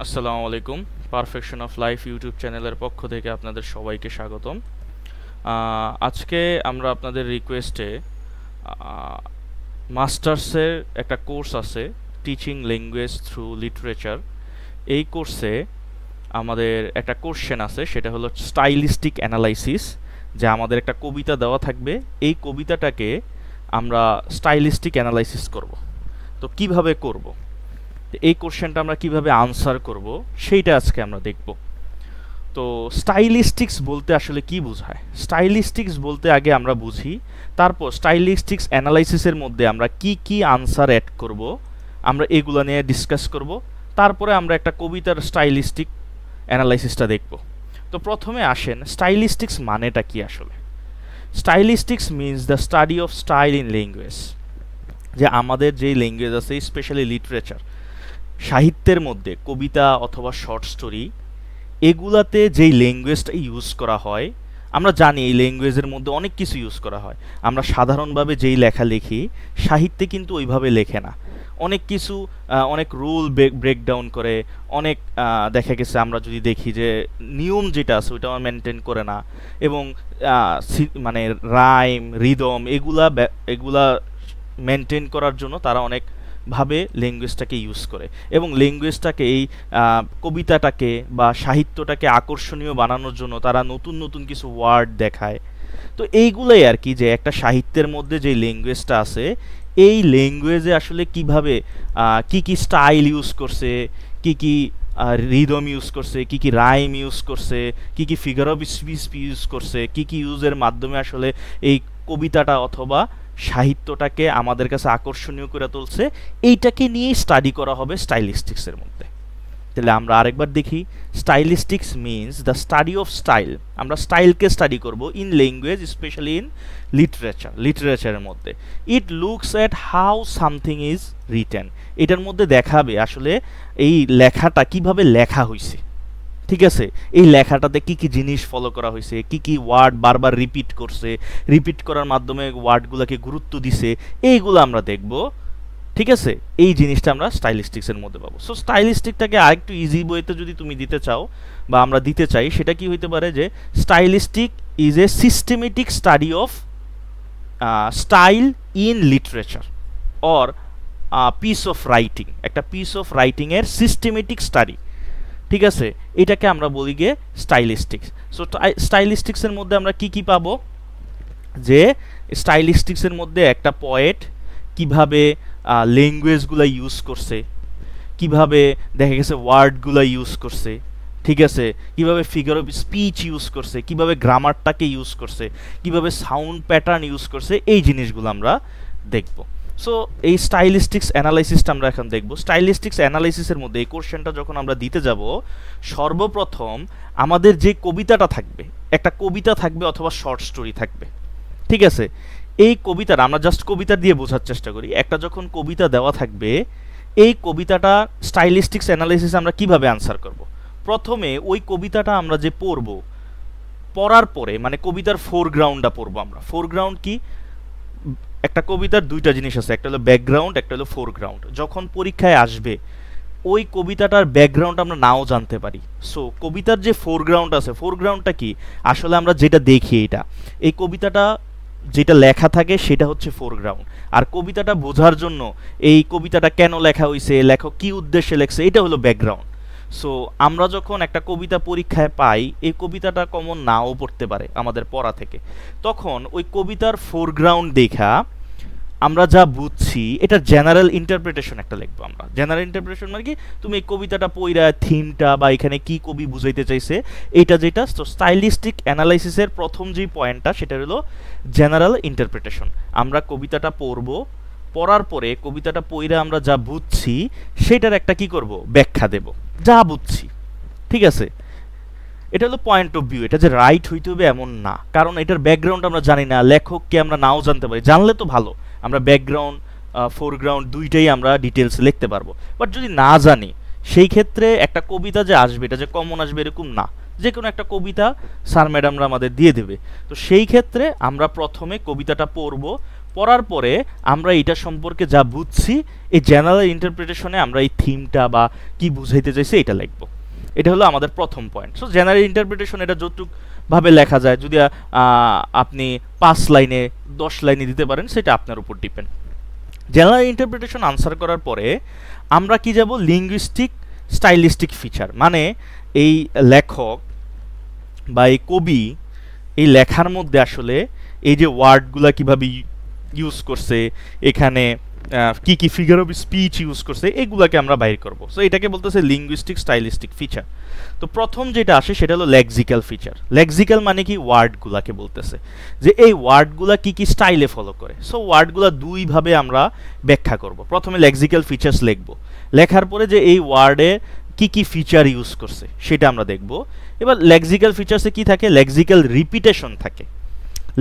আসসালামু আলাইকুম। Perfection of life YouTube চ্যানেলের পক্ষ থেকে আপনাদের সবাইকে স্বাগতম। আজকে আমরা আপনাদের রিকোয়েস্টে মাস্টার্সের একটা কোর্স আছে, টিচিং ল্যাঙ্গুয়েজ থ্রু লিটারেচার। এই কোর্সে আমাদের একটা কোশ্চেন আছে, সেটা হলো স্টাইলিস্টিক অ্যানালাইসিস। যে আমাদের একটা কবিতা দেওয়া থাকবে, এই কবিতাটাকে আমরা স্টাইলিস্টিক অ্যানালাইসিস করব। তো কিভাবে করব, এই কোশ্চেনটা আমরা কিভাবে আনসার করব, সেইটা আজকে আমরা দেখব। তো স্টাইলিস্টিক্স বলতে আসলে কি বোঝায়? স্টাইলিস্টিক্স বলতে আগে আমরা বুঝি, তারপর স্টাইলিস্টিক্স অ্যানালাইসিসের মধ্যে আমরা কি কি আনসার অ্যাড করব, আমরা এগুলো নিয়ে ডিসকাস করব। তারপরে আমরা একটা কবিতার স্টাইলিস্টিক অ্যানালাইসিসটা দেখব। তো প্রথমে আসেন, স্টাইলিস্টিক্স মানেটা কি আসলে? Stylistics means the study of style in language. যে আমাদের যেই ল্যাঙ্গুয়েজ আছে, স্পেশালি লিটারেচার, সাহিত্যের মধ্যে কবিতা অথবা শর্ট স্টোরি, এগুলাতে যেই ল্যাঙ্গুয়েজটা ইউজ করা হয়, আমরা জানি এই ল্যাঙ্গুয়েজের মধ্যে অনেক কিছু ইউজ করা হয়। আমরা সাধারণভাবে যেই লেখা লিখি, সাহিত্যে কিন্তু ওইভাবে লেখে না। অনেক কিছু অনেক রুল ব্রেকডাউন করে, অনেক দেখা গেছে আমরা যদি দেখি যে নিয়ম যেটা আছে ওইটা মেনটেন করে না, এবং মানে রাইম রিদম এগুলা মেনটেন করার জন্য তারা অনেক ভাবে ল্যাঙ্গুয়েজটাকে ইউজ করে, এবং ল্যাঙ্গুয়েজটাকে এই কবিতাটাকে বা সাহিত্যটাকে আকর্ষণীয় বানানোর জন্য তারা নতুন নতুন কিছু ওয়ার্ড দেখায়। তো এইগুলোই আর কি, যে একটা সাহিত্যের মধ্যে যে ল্যাঙ্গুয়েজটা আছে, এই ল্যাঙ্গুয়েজে আসলে কিভাবে কি কি স্টাইল ইউজ করছে, কি কি রিদম ইউজ করছে, কি কি রাইম ইউজ করছে, কি কি ফিগার অফ স্পিচ ইউজ করছে, কি কি ইউজের মাধ্যমে আসলে এই কবিতাটা অথবা সাহিত্যটাকে আমাদের কাছে আকর্ষণীয় করে তুলছে, এইটাকে নিয়েই স্টাডি করা হবে স্টাইলিস্টিক্সের মধ্যে। তাহলে আমরা আরেকবার দেখি, stylistics means the study of style. আমরা স্টাইলকে স্টাডি করব ইন ল্যাঙ্গুয়েজ, স্পেশালি ইন লিটারেচারের মধ্যে। It looks at how something is written. এটার মধ্যে দেখাবে আসলে এই লেখাটা কিভাবে লেখা হয়েছে, ঠিক আছে, এই লেখাটাতে কি কি জিনিস ফলো করা হয়েছে, কি কি ওয়ার্ড বারবার রিপিট করছে, রিপিট করার মাধ্যমে ওয়ার্ডগুলোকে গুরুত্ব দিছে, এইগুলো আমরা দেখব। ঠিক আছে, এই জিনিসটা আমরা স্টাইলিস্টিক্সের মধ্যে পাবো। সো স্টাইলিস্টিকটাকে আরেকটু ইজি বইতে যদি তুমি দিতে চাও বা আমরা দিতে চাই, সেটা কি হইতে পারে যে stylistic is a systematic study of style in literature or piece of writing. একটা পিস অফ রাইটিংয়ের সিস্টেমেটিক স্টাডি, ঠিক আছে, এটাকে আমরা বলি গিয়ে স্টাইলিস্টিক্স। সো স্টাইলিস্টিক্সের মধ্যে আমরা কি কি পাবো, যে স্টাইলিস্টিক্সের মধ্যে একটা পোয়েট কিভাবে ল্যাঙ্গুয়েজগুলো ইউজ করছে, কিভাবে দেখা গেছে ওয়ার্ডগুলো ইউজ করছে, ঠিক আছে, কিভাবে ফিগার অফ স্পিচ ইউজ করছে, কিভাবে গ্রামারটাকে ইউজ করছে, কিভাবে সাউন্ড প্যাটার্ন ইউজ করছে, এই জিনিসগুলো আমরা দেখব। সো এই স্টাইলিস্টিক্স অ্যানালাইসিসটা আমরা এখন দেখব। স্টাইলিস্টিক্স অ্যানালাইসিসের মধ্যে এই কোশ্চেনটা যখন আমরা দিতে যাব, সর্বপ্রথম আমাদের যে কবিতাটা থাকবে, একটা কবিতা থাকবে অথবা শর্ট স্টোরি থাকবে, ঠিক আছে, এই কবিতাটা আমরা জাস্ট কবিতা দিয়ে বোঝার চেষ্টা করি। একটা যখন কবিতা দেওয়া থাকবে, এই কবিতাটা স্টাইলিস্টিক্স অ্যানালাইসিস আমরা কিভাবে আনসার করব? প্রথমে ওই কবিতাটা আমরা যে পড়ব, পড়ার পরে মানে কবিতার ফোরগ্রাউন্ডটা পড়বো আমরা। ফোরগ্রাউন্ড কি? একটা কবিতার দুইটা জিনিস আছে, একটা হলো ব্যাকগ্রাউন্ড, একটা হলো ফোরগ্রাউন্ড। যখন পরীক্ষায় আসবে, ওই কবিতাটার ব্যাকগ্রাউন্ড আমরা নাও জানতে পারি। সো কবিতার যে ফোরগ্রাউন্ড আছে, ফোরগ্রাউন্ডটা কি? আসলে আমরা যেটা দেখি, এটা এই কবিতাটা যেটা লেখা থাকে সেটা হচ্ছে ফোরগ্রাউন্ড। আর কবিতাটা বোঝার জন্য এই কবিতাটা কেন লেখা হয়েছে, লেখক কি উদ্দেশ্যে লেখছে, এটা হলো ব্যাকগ্রাউন্ড। সো আমরা যখন একটা কবিতা পরীক্ষায় পাই, এই কবিতাটা কমন নাও পড়তে পারে আমাদের পড়া থেকে, তখন ওই কবিতার ফোরগ্রাউন্ড দেখা আমরা যা বুঝছি, এটা জেনারেল ইন্টারপ্রিটেশন একটা লিখবো আমরা। জেনারেল ইন্টারপ্রিটেশন মানে কি? তুমি এই কবিতাটা পড়া থিমটা বা এখানে কি কবি বুঝাইতে চাইছে, এটা যেটা। তো স্টাইলিস্টিক অ্যানালাইসিসের প্রথম যে পয়েন্টটা, সেটা হলো জেনারেল ইন্টারপ্রিটেশন। আমরা কবিতাটা পড়বো, পড়ার পরে কবিতাটা পড়া আমরা যা বুঝছি সেটার একটা কি করব, ব্যাখ্যা দেব, যা বুঝছি, ঠিক আছে। এটা হলো পয়েন্ট অফ ভিউ। এটা যে রাইট হইতে হবে এমন না, কারণ এটার ব্যাকগ্রাউন্ড আমরা জানি না, লেখককে আমরা নাও জানতে পারি। জানলে তো ভালো, আমরা ব্যাকগ্রাউন্ড ফোরগ্রাউন্ড দুইটাই আমরা ডিটেলস লিখতে পারবো। বাট যদি না জানি, সেই ক্ষেত্রে একটা কবিতা যে আসবে, এটা যে কমন আসবে এরকম না, যে কোনো একটা কবিতা স্যার ম্যাডামরা আমাদের দিয়ে দেবে। তো সেই ক্ষেত্রে আমরা প্রথমে কবিতাটা পড়বো, পড়ার পরে আমরা এটা সম্পর্কে যা বুঝছি এই জেনারেল ইন্টারপ্রিটেশনে আমরা এই থিমটা বা কি বুঝাইতে চাইছি এটা লিখব। এটা হলো আমাদের প্রথম পয়েন্ট। সো জেনারেল ইন্টারপ্রিটেশন এটা যতটুকু ভাবে লেখা যায়, যদি আপনি 5 লাইনে 10 লাইনে দিতে পারেন সেটা আপনার উপর ডিপেন্ড। জেনারেল ইন্টারপ্রিটেশন আনসার করার পরে আমরা কি যাব লিঙ্গুইস্টিক স্টাইলিস্টিক ফিচার, মানে এই লেখক বা এই কবি এই লেখার মধ্যে আসলে এই যে ওয়ার্ডগুলা কিভাবে ইউজ করছে, এখানে কি কি ফিগার অফ স্পিচ ইউজ করছে, এগুলাকে আমরা বাইর করব। সো এটাকে বলতেছে লিঙ্গুইস্টিক স্টাইলিস্টিক ফিচার। তো প্রথম যেটা আসে সেটা হলো লেক্সিক্যাল ফিচার। লেক্সিক্যাল মানে কি ওয়ার্ডগুলাকে বলতেছে যে এই ওয়ার্ডগুলা কি কি স্টাইলে ফলো করে। সো ওয়ার্ডগুলা দুইভাবে আমরা ব্যাখ্যা করব। প্রথমে লেক্সিক্যাল ফিচার্স লিখব, লেখার পরে যে এই ওয়ার্ডে কি কি ফিচার ইউজ করছে সেটা আমরা দেখব। এবার লেক্সিক্যাল ফিচার্সে কি থাকে, লেক্সিক্যাল রিপিটেশন থাকে।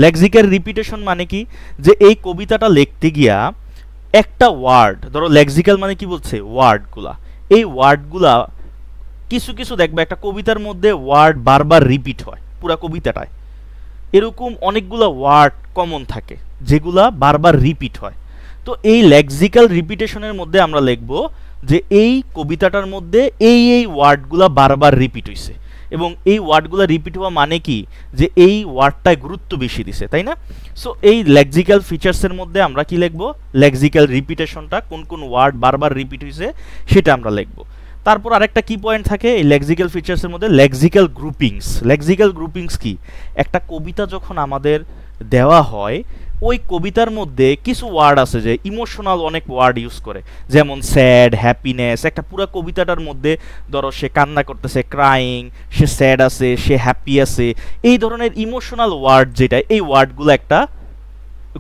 লেক্সিক্যাল রিপিটেশন মানে কি, যে এই কবিতাটা লিখতে গিয়া একটা ওয়ার্ড, ধরো লেক্সিক্যাল মানে কি বলছে ওয়ার্ডগুলা, এই ওয়ার্ডগুলা কিছু কিছু দেখবে একটা কবিতার মধ্যে ওয়ার্ড বারবার রিপিট হয় পুরা কবিতাটায়, এরকম অনেকগুলা ওয়ার্ড কমন থাকে যেগুলা বারবার রিপিট হয়। তো এই লেক্সিক্যাল রিপিটেশনের মধ্যে আমরা লিখব যে এই কবিতাটার মধ্যে এই এই ওয়ার্ডগুলা বারবার রিপিট হইছে, এবং এই ওয়ার্ডগুলো রিপিট হওয়া মানে কি, যে এই ওয়ার্ডটায় গুরুত্ব বেশি দিছে, তাই না? সো এই লেক্সিক্যাল ফিচার্সের মধ্যে আমরা কি লিখব, লেক্সিক্যাল রিপিটেশনটা কোন কোন ওয়ার্ড বারবার রিপিট হইছে সেটা আমরা লিখব। তারপর আরেকটা কি পয়েন্ট থাকে এই লেক্সিক্যাল ফিচার্সের মধ্যে, লেক্সিক্যাল গ্রুপিংস। লেক্সিক্যাল গ্রুপিংস কি, একটা কবিতা যখন আমাদের দেওয়া হয় ওই কবিতার মধ্যে কিছু ওয়ার্ড আছে যে ইমোশনাল অনেক ওয়ার্ড ইউজ করে, যেমন স্যাড, হ্যাপিনেস। একটা পুরো কবিতাটার মধ্যে ধরো সে কান্না করতেছে, ক্রাইং, সে স্যাড আছে, সে হ্যাপি আছে, এই ধরনের ইমোশনাল ওয়ার্ড যেটা, এই ওয়ার্ডগুলো একটা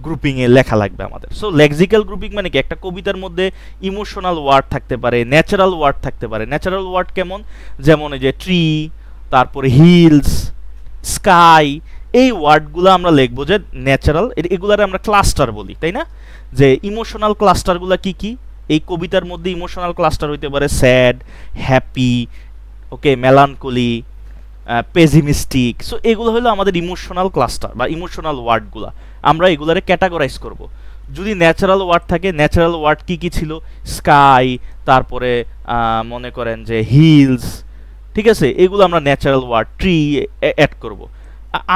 গ্রুপিংয়ে লেখা লাগবে আমাদের। সো লেক্সিক্যাল গ্রুপিং মানে কি, একটা কবিতার মধ্যে ইমোশনাল ওয়ার্ড থাকতে পারে, ন্যাচারাল ওয়ার্ড থাকতে পারে। ন্যাচারাল ওয়ার্ড কেমন, যেমন এই যে ট্রি, তারপরে হিলস, স্কাই, এই ওয়ার্ডগুলো আমরা লিখবো যে ন্যাচারাল, এগুলারে আমরা ক্লাস্টার বলি, তাই না? যে ইমোশনাল ক্লাস্টারগুলো কি কি, এই কবিতার মধ্যে ইমোশনাল ক্লাস্টার হইতে পারে স্যাড, হ্যাপি, ওকে, মেলানকলি, পেসিমিস্টিক। সো এগুলো হলো আমাদের ইমোশনাল ক্লাস্টার বা ইমোশনাল ওয়ার্ডগুলো, আমরা এগুলারে ক্যাটাগরাইজ করব। যদি ন্যাচারাল ওয়ার্ড থাকে, ন্যাচারাল ওয়ার্ড কি কি ছিল, স্কাই, তারপরে মনে করেন যে হিলস, ঠিক আছে, এগুলো আমরা ন্যাচারাল ওয়ার্ড, ট্রি অ্যাড করব।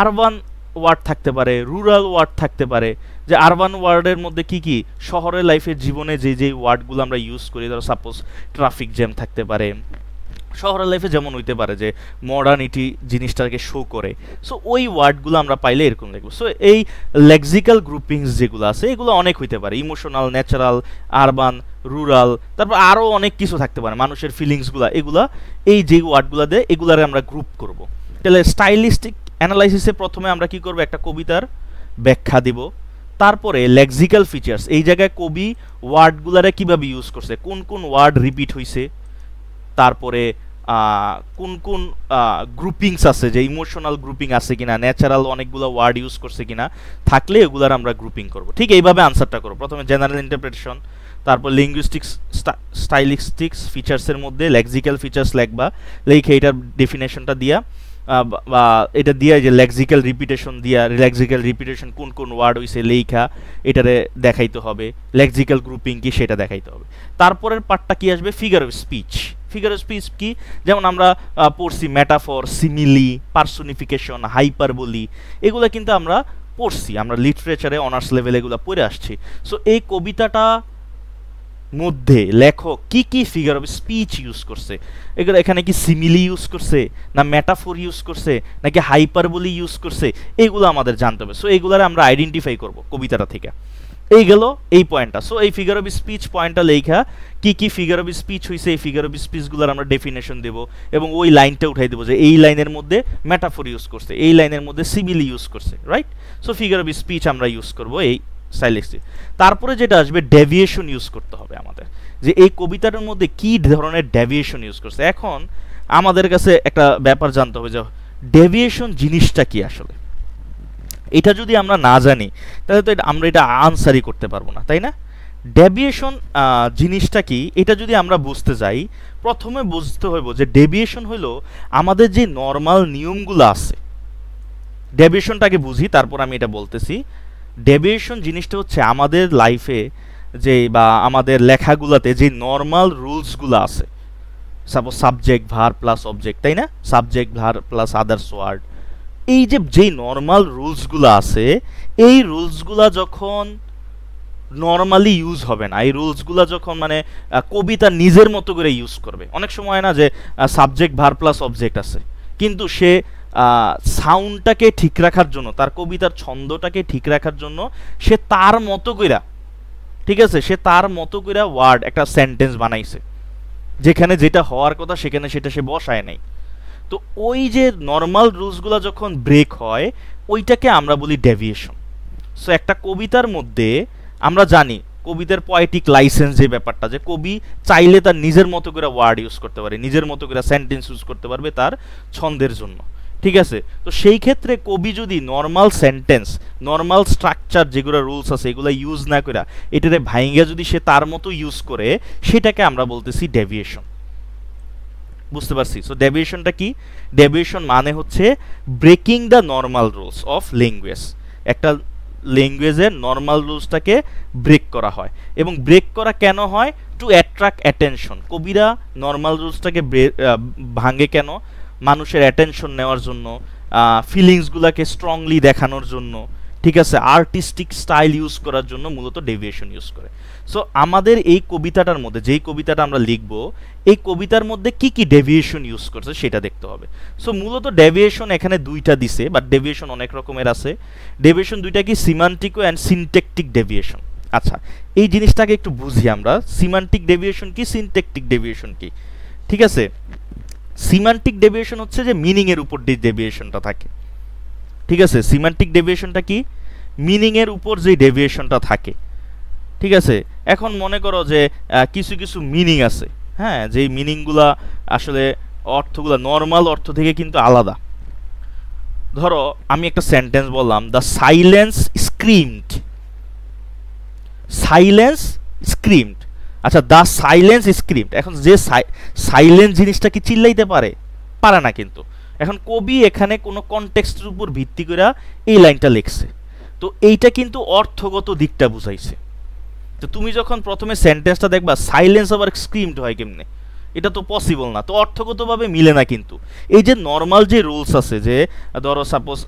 আরবান ওয়ার্ড থাকতে পারে, রুরাল ওয়ার্ড থাকতে পারে, যে আরবান ওয়ার্ডের মধ্যে কি কি শহরের লাইফের জীবনে যে যে ওয়ার্ডগুলো আমরা ইউজ করি, ধরো সাপোজ ট্রাফিক জ্যাম থাকতে পারে, শহরের লাইফে যেমন হইতে পারে যে মডার্নিটি জিনিসটাকে শো করে। সো ওই ওয়ার্ডগুলো আমরা পাইলে এরকম লিখবো। সো এই লেক্সিক্যাল গ্রুপিংস যেগুলো আছে এগুলো অনেক হইতে পারে, ইমোশনাল, ন্যাচারাল, আরবান, রুরাল, তারপর আরও অনেক কিছু থাকতে পারে, মানুষের ফিলিংসগুলো, এগুলা এই যে ওয়ার্ডগুলো দেয় এগুলারে আমরা গ্রুপ করব। তাহলে স্টাইলিস্টিক অ্যানালাইসিসে প্রথমে আমরা কি করব, একটা কবিতার ব্যাখ্যা দিব, তারপরে লেক্সিক্যাল ফিচার্স, এই জায়গায় কবি ওয়ার্ডগুলারে কিভাবে ইউজ করছে, কোন কোন ওয়ার্ড রিপিট হইছে, তারপরে কোন কোন গ্রুপিংস আছে, যে ইমোশনাল গ্রুপিং আছে কিনা, ন্যাচারাল অনেকগুলো ওয়ার্ড ইউজ করছে কিনা, থাকলে এগুলার আমরা গ্রুপিং করব। ঠিক এইভাবে আনসারটা করব। প্রথমে জেনারেল ইন্টারপ্রিটেশন, তারপর লিঙ্গুইস্টিক্স স্টাইলিস্টিক্স ফিচার্সের মধ্যে লেক্সিক্যাল ফিচার্স লিখবা, লিখে এটার ডেফিনেশনটা দিয়া বা এটা দিয়া যে লেক্সিক্যাল রিপিটেশন দিয়া, লেক্সিক্যাল রিপিটেশন কোন কোন ওয়ার্ড হইছে লেখা এটারে দেখাইতে হবে, লেক্সিক্যাল গ্রুপিং কি সেটা দেখাইতে হবে। তারপরের পার্টটা কি আসবে, figure of speech. Figure of speech কি, যেমন আমরা পড়ছি মেটাফর, সিমিলি, পার্সোনিফিকেশন, হাইপারবোলি, এগুলো কিন্তু আমরা পড়ছি, আমরা লিটারেচারে অনার্স লেভেলে এগুলো পড়ে আসছি। সো এই কবিতাটা মধ্যে লেখক কি কি ফিগার অফ স্পিচ ইউজ করছে, এগুলো এখানে কি সিমিলি ইউজ করছে, না মেটাফোর ইউজ করছে, নাকি হাইপারবোলি ইউজ করছে, এগুলো আমাদের জানতে হবে। সো এগুলারে আমরা আইডেন্টিফাই করব কবিতাটা থেকে। এই গেল এই পয়েন্টটা। সো এই ফিগার অফ স্পিচ পয়েন্টটা লেখা, কি কি ফিগার অফ স্পিচ হইছে, এই ফিগার অফ স্পিচগুলোর আমরা ডেফিনেশন দেব, এবং ওই লাইনটা উঠাই দেবো যে এই লাইনের মধ্যে মেটাফোর ইউজ করছে, এই লাইনের মধ্যে সিমিলি ইউজ করছে, right? So figure of speech আমরা ইউজ করব এই স্টাইলিস্টিক। তারপরে যেটা আসবে, ডেভিয়েশন ইউজ করতে হবে আমাদের, যে এই কবিতার মধ্যে কি ধরনের ডেভিয়েশন ইউজ করছে। এখন আমাদের কাছে একটা ব্যাপার জানতে হবে যে ডেভিয়েশন জিনিসটা কি আসলে। এটা যদি আমরা না জানি তাহলে তো আমরা এটা আনসারই করতে পারবো না, তাই না? ডেভিয়েশন জিনিসটা কি, এটা যদি আমরা বুঝতে যাই, প্রথমে বুঝতে হইব যে ডেভিয়েশন হলো আমাদের যে নর্মাল নিয়মগুলো আছে। ডেভিয়েশনটাকে বুঝি, তারপর আমি এটা বলতেছি। ডেভিয়েশন জিনিসটা হচ্ছে আমাদের লাইফে যে বা আমাদের লেখাগুলোতে যে নর্মাল রুলসগুলো আছে, suppose subject verb plus object, তাই না, subject verb plus others word, এই যে যেই নর্মাল রুলসগুলো আছে, এই রুলসগুলা যখন নর্মালি ইউজ হবে না, এই রুলসগুলো যখন মানে কবিতা নিজের মতো করে ইউজ করবে। অনেক সময় না যে সাবজেক্ট ভার প্লাস অবজেক্ট আছে, কিন্তু সে সাউন্ডটাকে ঠিক রাখার জন্য, তার কবিতার ছন্দটাকে ঠিক রাখার জন্য সে তার মতো কইরা, ঠিক আছে, সে তার মতো কইরা ওয়ার্ড একটা সেন্টেন্স বানাইছে, যেখানে যেটা হওয়ার কথা সেখানে সেটা সে বসায় নাই। তো ওই যে নর্মাল রুলসগুলো যখন ব্রেক হয়, ওইটাকে আমরা বলি ডেভিয়েশন। সো একটা কবিতার মধ্যে আমরা জানি কবিতার পয়েটিক লাইসেন্স, যে ব্যাপারটা যে কবি চাইলে তার নিজের মতো করে ওয়ার্ড ইউজ করতে পারে, নিজের মতো করে সেন্টেন্স ইউজ করতে পারবে তার ছন্দের জন্য, ঠিক আছে। তো সেই ক্ষেত্রে কবি যদি নর্মাল সেন্টেন্স, নর্মাল স্ট্রাকচার যেগুলো রুলস আছে এগুলো ইউজ না করে এটারে ভাইঙ্গা যদি সে তার মতো ইউজ করে, সেটাকে আমরা বলতেছি ডেভিয়েশন। বুঝতে পারছি? সো ডেভিয়েশনটা কি? ডেভিয়েশন মানে হচ্ছে breaking the normal rules of language. একটা ল্যাঙ্গুয়েজের নর্মাল রুলসটাকে ব্রেক করা হয়, এবং ব্রেক করা কেন হয়? Two attract attention. কবিরা নর্মাল রুলসটাকে ভাঙে কেন? মানুষের অ্যাটেনশন নেওয়ার জন্য, ফিলিংসগুলোকে স্ট্রংলি দেখানোর জন্য, ঠিক আছে, আর্টিস্টিক স্টাইল ইউজ করার জন্য মূলত ডেভিয়েশন ইউজ করে। সো আমাদের এই কবিতাটার মধ্যে, যেই কবিতাটা আমরা লিখব, এই কবিতার মধ্যে কি কি ডেভিয়েশন ইউজ করছে সেটা দেখতে হবে। সো মূলত ডেভিয়েশন এখানে দুইটা দিছে, বাট ডেভিয়েশন অনেক রকমের আছে। ডেভিয়েশন দুইটা কি? Semantic and syntactic deviation. আচ্ছা, এই জিনিসটাকে একটু বুঝি আমরা। সিমান্টিক ডেভিয়েশন কি, সিনট্যাকটিক ডেভিয়েশন কি? ঠিক আছে, সিমান্টিক ডেভিয়েশন হচ্ছে যে মিনিং এর উপর যে ডেভিয়েশনটা থাকে, ঠিক আছে। সিমান্টিক ডেভিয়েশনটা কি? মিনিং এর উপর যে ডেভিয়েশনটা থাকে, ঠিক আছে। এখন মনে করো যে কিছু কিছু মিনিং আছে, হ্যাঁ, যেই মিনিংগুলা আসলে অর্থগুলা নর্মাল অর্থ থেকে কিন্তু আলাদা। ধরো আমি একটা সেন্টেন্স বললাম, the silence screamed. Silence screamed, আচ্ছা, দ্য সাইলেন্স স্ক্রিমড। এখন যে সাইলেন্স জিনিসটা কি চিল্লাইতে পারে? পারে না কিন্তু। এখন কবি এখানে কোনো কনটেক্সটের উপর ভিত্তি করে এই লাইনটা লিখছে, তো এইটা কিন্তু অর্থগত দিকটা বুঝাইছে। তো তুমি যখন প্রথমে সেন্টেন্সটা দেখবা, সাইলেন্স আবার স্ক্রিমড হয় কেমনে? এটা তো পসিবল না, তো অর্থগতভাবে মিলে না। কিন্তু এই যে নর্মাল যে রুলস আছে, যে ধরো সাপোজ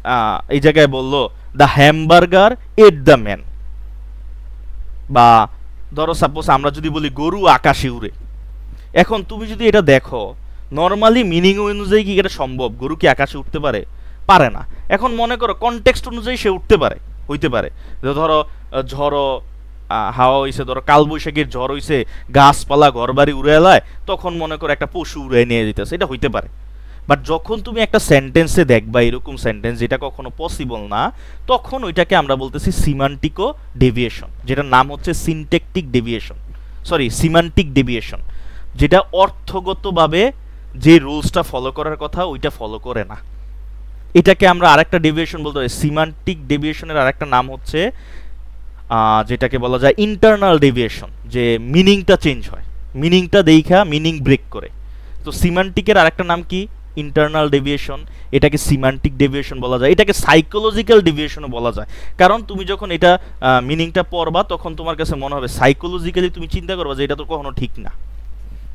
এই জায়গায় বললো the hamburger at the man, বা ধরো সাপোজ আমরা যদি বলি গরু আকাশে উড়ে। এখন তুমি যদি এটা দেখো নর্মালি মিনিং অনুযায়ী কি এটা সম্ভব? গরু কি আকাশে উঠতে পারে? পারে না। এখন মনে করো কনটেক্সট অনুযায়ী সে উঠতে পারে, হইতে পারে। ধরো ঝড়ো হাওয়া হইছে, ধরো কালবৈশাখীর ঝড় হইছে, গাছপালা ঘরবাড়ি উড়ে এলায়, তখন মনে করো একটা পশু উড়ে নিয়ে যেতেছে, এটা হইতে পারে। বাট যখন তুমি একটা সেন্টেন্সে দেখবা এরকম সেন্টেন্স যেটা কখনো পসিবল না, তখন ওইটাকে আমরা বলতেছি সিমান্টিকো ডেভিয়েশন, যেটার নাম হচ্ছে syntactic deviation, sorry semantic deviation, যেটা অর্থগতভাবে যে রুলসটা ফলো করার কথা ওইটা ফলো করে না। এটাকে আমরা আরেকটা ডেভিয়েশন বলতে পারি। সিমান্টিক ডেভিয়েশনের আরেকটা নাম হচ্ছে যেটাকে বলা যায় ইন্টারনাল ডেভিয়েশন, যে মিনিংটা চেঞ্জ হয়, মিনিংটা দেখা মিনিং ব্রেক করে। তো সিমান্টিকের আরেকটা নাম কি? Internal deviation. এটাকে সিমান্টিক ডেভিয়েশন বলা যায়, এটাকে সাইকোলজিক্যাল ডেভিয়েশনও বলা যায়। কারণ তুমি যখন এটা মিনিংটা পড়বা, তখন তোমার কাছে মনে হবে সাইকোলজিক্যালি তুমি চিন্তা করবা যে এটা তো কখনো ঠিক না।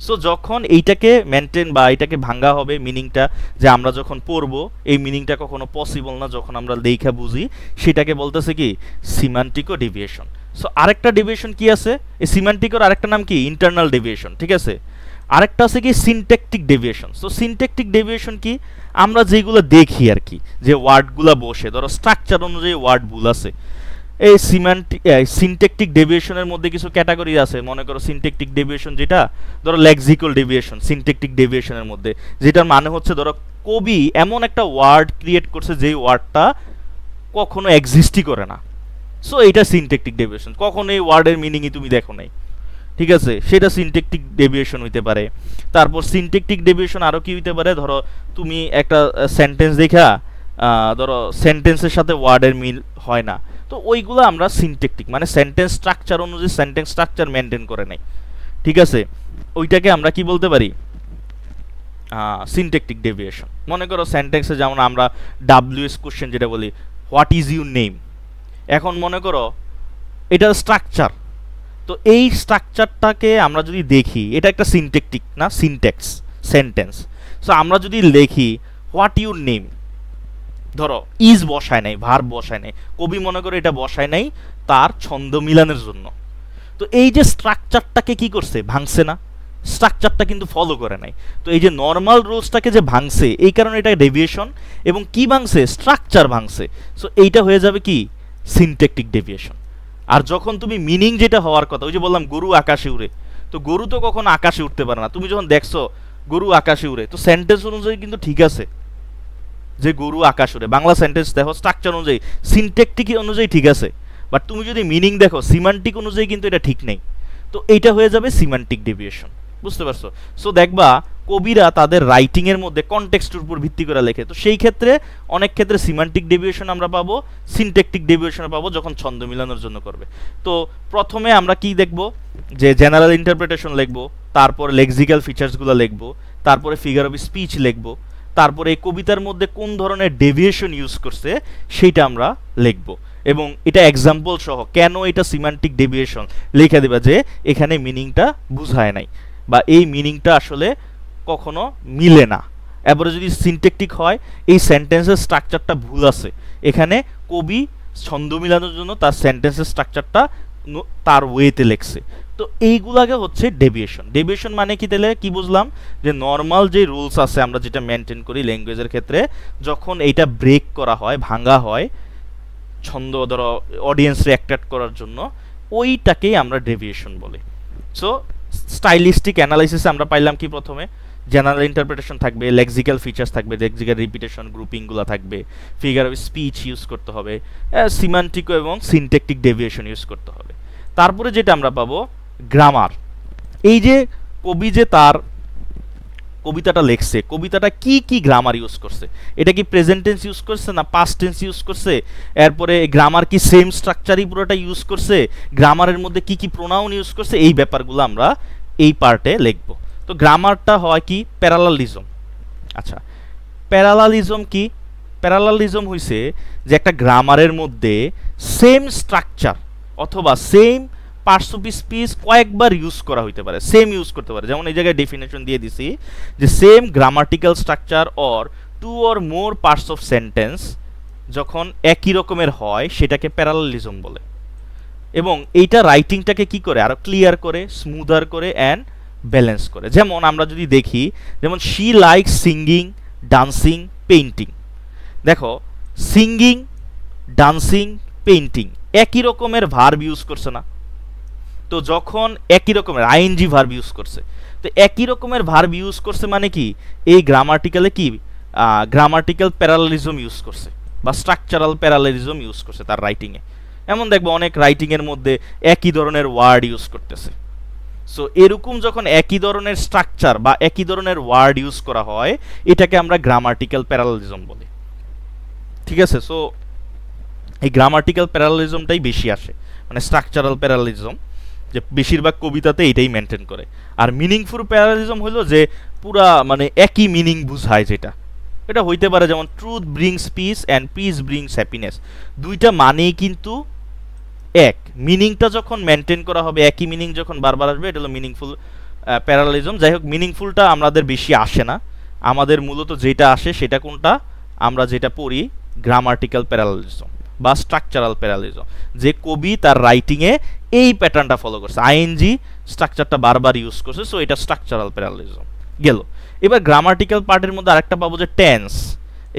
সো যখন এইটাকে মেনটেন বা এইটাকে ভাঙ্গা হবে মিনিংটা, যে আমরা যখন পড়বো এই মিনিংটা কখনো পসিবল না, যখন আমরা দেখা বুঝি, সেটাকে বলতেছে কি? সিমান্টিকো ডেভিয়েশন। সো আরেকটা ডেভিয়েশন কি আছে? এই সিমান্টিকোর আরেকটা নাম কি? ইন্টারনাল ডেভিয়েশন, ঠিক আছে। আরেকটা আছে কি? Syntactic deviation. So syntactic deviation কি? আমরা যেগুলো দেখি আর কি, যে ওয়ার্ডগুলো বসে, ধরো স্ট্রাকচার অনুযায়ী ওয়ার্ড ভুল আছে। এই সিনট্যাকটিক ডেভিয়েশনের মধ্যে কিছু ক্যাটাগরি আছে। মনে করো সিনট্যাকটিক ডেভিয়েশন যেটা, ধরো লেক্সিক্যাল ডেভিয়েশন সিনট্যাকটিক ডেভিয়েশনের মধ্যে, যেটার মানে হচ্ছে ধরো কবি এমন একটা ওয়ার্ড ক্রিয়েট করছে যেই ওয়ার্ডটা কখনো এক্সিস্টই করে না। সো এইটা সিনট্যাকটিক ডেভিয়েশন, কখনো এই ওয়ার্ডের মিনিংই তুমি দেখো নাই, ঠিক আছে, সেটা সিনট্যাকটিক ডেভিয়েশন হইতে পারে। তারপর সিনট্যাকটিক ডেভিয়েশন আরও কি হইতে পারে? ধরো তুমি একটা সেন্টেন্স দেখা, ধরো সেন্টেন্সের সাথে ওয়ার্ডের মিল হয় না, তো ওইগুলো আমরা সিনট্যাকটিক, মানে সেন্টেন্স স্ট্রাকচার অনুযায়ী সেন্টেন্স স্ট্রাকচার মেনটেন করে নেই, ঠিক আছে, ওইটাকে আমরা কি বলতে পারি? Syntactic deviation. মনে করো সেন্টেন্সে যেমন আমরা WS কোশ্চেন যেটা বলি, হোয়াট ইজ ইউর নেম, এখন মনে করো এটা স্ট্রাকচার, তো এই স্ট্রাকচারটাকে আমরা যদি দেখি, এটা একটা সিনট্যাকটিক না, সিনট্যাক্স সেন্টেন্স। সো আমরা যদি লিখি হোয়াট ইউর নেম, ধরো ইজ বসায় নাই, ভার্ব বসায় নাই, কবি মনে করে এটা বসায় নাই তার ছন্দ মিলানের জন্য। তো এই যে স্ট্রাকচারটাকে কি করছে, ভাঙছে না, স্ট্রাকচারটা কিন্তু ফলো করে নাই। তো এই যে নর্মাল রুলসটাকে যে ভাঙছে, এই কারণে এটা ডেভিয়েশন। এবং কি ভাঙছে, স্ট্রাকচার ভাঙছে। সো এইটা হয়ে যাবে কি, সিনট্যাকটিক ডেভিয়েশন। আর যখন তুমি মিনিং যেটা হওয়ার কথা, ওই যে বললাম গরু আকাশে উড়ে, তো গরু তো কখনো আকাশে উঠতে পারে না। তুমি যখন দেখছো গরু আকাশে উড়ে, তো সেন্টেন্স অনুযায়ী কিন্তু ঠিক আছে যে গরু আকাশ উড়ে, বাংলা সেন্টেন্স দেখো স্ট্রাকচার অনুযায়ী, সিনট্যাকটিক অনুযায়ী ঠিক আছে। বাট তুমি যদি মিনিং দেখো সিমান্টিক অনুযায়ী কিন্তু এটা ঠিক নেই। তো এইটা হয়ে যাবে সিমান্টিক ডেভিয়েশন, বুঝতে পারছো? সো দেখবা কবিরা তাদের রাইটিং এর মধ্যে কনটেক্সটের উপর ভিত্তি করে লেখে। তো সেই ক্ষেত্রে অনেক ক্ষেত্রে সিমান্টিক ডেভিয়েশন আমরা পাবো, সিনট্যাকটিক ডেভিয়েশন পাবো যখন ছন্দ মিলানোর জন্য করবে। তো প্রথমে আমরা কি দেখব, যে জেনারেল ইন্টারপ্রিটেশন লিখবো, তারপরে লেক্সিক্যাল ফিচার্সগুলো লিখবো, তারপরে ফিগার অফ স্পিচ লিখবো, তারপরে এই কবিতার মধ্যে কোন ধরনের ডেভিয়েশন ইউজ করছে সেইটা আমরা লিখবো, এবং এটা এক্সাম্পল সহ কেন এটা সিমান্টিক ডেভিয়েশন লিখে দেবা, যে এখানে মিনিংটা বুঝায় নাই বা এই মিনিংটা আসলে কখনো মিলে না। এবারে যদি সিনট্যাকটিক হয়, এই সেন্টেন্সের স্ট্রাকচারটা ভুল আছে, এখানে কবি ছন্দ মিলানোর জন্য তার সেন্টেন্সের স্ট্রাকচারটা তার ওয়েতে লেখছে। তো এইগুলাকে হচ্ছে ডেভিয়েশন। ডেভিয়েশন মানে কি, তাহলে কি বুঝলাম, যে নর্মাল যে রুলস আছে আমরা যেটা মেনটেন করি ল্যাঙ্গুয়েজের ক্ষেত্রে, যখন এইটা ব্রেক করা হয়, ভাঙা হয় ছন্দ ধরো অডিয়েন্সকে অ্যাট্রাক্ট করার জন্য, ওইটাকেই আমরা ডেভিয়েশন বলি। সো স্টাইলিস্টিক অ্যানালাইসিসে আমরা পাইলাম কি, প্রথমে জেনারেল ইন্টারপ্রিটেশন থাকবে, লেক্সিক্যাল ফিচার্স থাকবে, লেক্সিক্যাল রিপিটেশন গ্রুপিংগুলো থাকবে, ফিগার অফ স্পিচ ইউজ করতে হবে, সিমান্টিক এবং সিনট্যাকটিক ডেভিয়েশন ইউজ করতে হবে। তারপরে যেটা আমরা পাবো গ্রামার। এই যে কবি যে তার কবিতাটা লেখছে, কবিতাটা কি কি গ্রামার ইউজ করছে, এটা কি প্রেজেন্ট টেন্স ইউজ করছে না পাস্ট টেন্স ইউজ করছে, এরপরে গ্রামার কি সেম স্ট্রাকচারই পুরোটা ইউজ করছে, গ্রামারের মধ্যে কি কি প্রোনাউন ইউজ করছে, এই ব্যাপারগুলো আমরা এই পার্টে লিখব। তো গ্রামারটা হয় কি, প্যারালালিজম। আচ্ছা, প্যারালালিজম কি, প্যারালালিজম হইছে যে একটা গ্রামারের মধ্যে সেম স্ট্রাকচার অথবা সেম পার্টস অফ স্পিচ কয়েকবার ইউজ করা হইতে পারে, সেম ইউজ করতে পারে। যেমন এই জায়গায় ডেফিনেশন দিয়ে দিছি যে same grammatical structure or two or more parts of sentence যখন একই রকমের হয় সেটাকে প্যারালালিজম বলে। এবং এইটা রাইটিংটাকে কি করে, আরো ক্লিয়ার করে, স্মুদার করে অ্যান্ড ব্যালেন্স করে। যেমন আমরা যদি দেখি, যেমন she likes singing, dancing, painting. দেখো সিঙ্গিং, ডান্সিং, পেইন্টিং একই রকমের ভার্ব ইউজ করছে না? তো যখন একই রকমের আইএনজি ভার্ব ইউজ করছে, তো একই রকমের ভার্ব ইউজ করছে মানে কি, এই গ্রামাটিক্যালে কি গ্রামাটিক্যাল প্যারালালিজম ইউজ করছে বা স্ট্রাকচারাল প্যারালালিজম ইউজ করছে তার রাইটিংয়ে। এমন দেখবো অনেক রাইটিংয়ের মধ্যে একই ধরনের ওয়ার্ড ইউজ করতেছে। সো এরকম যখন একই ধরনের স্ট্রাকচার বা একই ধরনের ওয়ার্ড ইউজ করা হয়, এটাকে আমরা গ্রামাটিক্যাল প্যারালালিজম বলি। ঠিক আছে? সো এই গ্রামাটিক্যাল প্যারালালিজমটাই বেশি আসে, মানে স্ট্রাকচারাল প্যারালালিজম যে বেশিরভাগ কবিতাতে এটাই মেনটেন করে। আর মিনিংফুল প্যারালালিজম হলো যে পুরা মানে একই মিনিং বুঝায়, যেটা এটা হইতে পারে যেমন truth brings piece and piece brings happiness, দুইটা মানেই কিন্তু এক, মিনিংটা যখন মেনটেন করা হবে, একই মিনিং যখন বারবার আসবে, এটা হলো মিনিংফুল প্যারালালিজম। যাই হোক, মিনিংফুলটা আমাদের বেশি আসে না, আমাদের মূলত যেটা আসে সেটা কোনটা, আমরা যেটা পড়ি গ্রামাটিক্যাল প্যারালালিজম বা স্ট্রাকচারাল প্যারালালিজম, যে কবি তার রাইটিংয়ে এই প্যাটার্নটা ফলো করছে, আইএনজি স্ট্রাকচারটা বারবার ইউজ করছে। সো এটা স্ট্রাকচারাল প্যারালালিজম গেল। এবার গ্রামাটিক্যাল পার্টের মধ্যে আরেকটা পাবো যে টেন্স।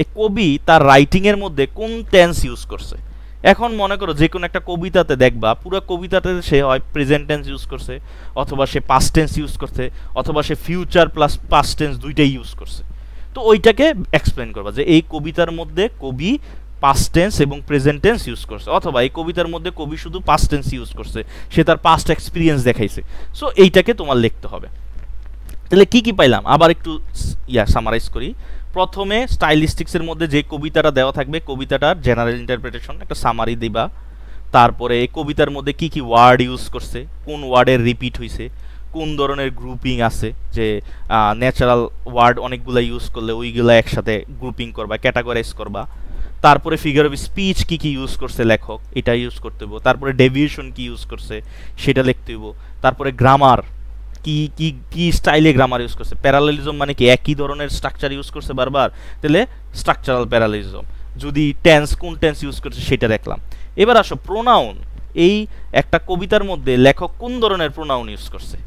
এই কবি তার রাইটিংয়ের মধ্যে কোন টেন্স ইউজ করছে। এখন মনে করো যে কোনো একটা কবিতাতে দেখবা, পুরো কবিতাতে সে হয় প্রেজেন্ট টেন্স ইউজ করছে, অথবা সে পাস্ট টেন্স ইউজ করছে, অথবা সে ফিউচার প্লাস পাস্ট টেন্স দুইটাই ইউজ করছে। তো ওইটাকে এক্সপ্লেন করবা যে এই কবিতার মধ্যে কবি পাস্ট টেন্স এবং প্রেজেন্ট টেন্স ইউজ করছে, অথবা এই কবিতার মধ্যে কবি শুধু পাস্ট টেন্স ইউজ করছে, সে তার পাস্ট এক্সপিরিয়েন্স দেখাইছে। সো এইটাকে তোমার লিখতে হবে। তাহলে কি কি পাইলাম, আবার একটু সামারাইজ করি। প্রথমে স্টাইলিস্টিক্সের মধ্যে যে কবিতাটা দেওয়া থাকবে, কবিতাটার জেনারেল ইন্টারপ্রিটেশন একটা সামারি দিবা। তারপরে এই কবিতার মধ্যে কি কি ওয়ার্ড ইউজ করছে, কোন ওয়ার্ডের রিপিট হয়েছে, কোন ধরনের গ্রুপিং আছে, যে ন্যাচারাল ওয়ার্ড অনেকগুলো ইউজ করলে ওইগুলো একসাথে গ্রুপিং করবা, ক্যাটাগরাইজ করবা। তারপরে ফিগার অফ স্পিচ কি কি ইউজ করছে লেখক এটা ইউজ করতে হইব, তারপরে ডেভিয়েশন কি ইউজ করছে সেটা লিখতে হইব, তারপরে গ্রামার কি কি কি স্টাইলে গ্রামার ইউজ করছে, প্যারালেলিজম মানে কি একই ধরনের স্ট্রাকচার ইউজ করছে বারবার, তাহলে স্ট্রাকচারাল প্যারালেলিজম, যদি টেন্স কোন টেন্স ইউজ করছে সেটা দেখলাম। এবার আসো প্রোনাউন, এই একটা কবিতার মধ্যে লেখক কোন ধরনের প্রোনাউন ইউজ করছে।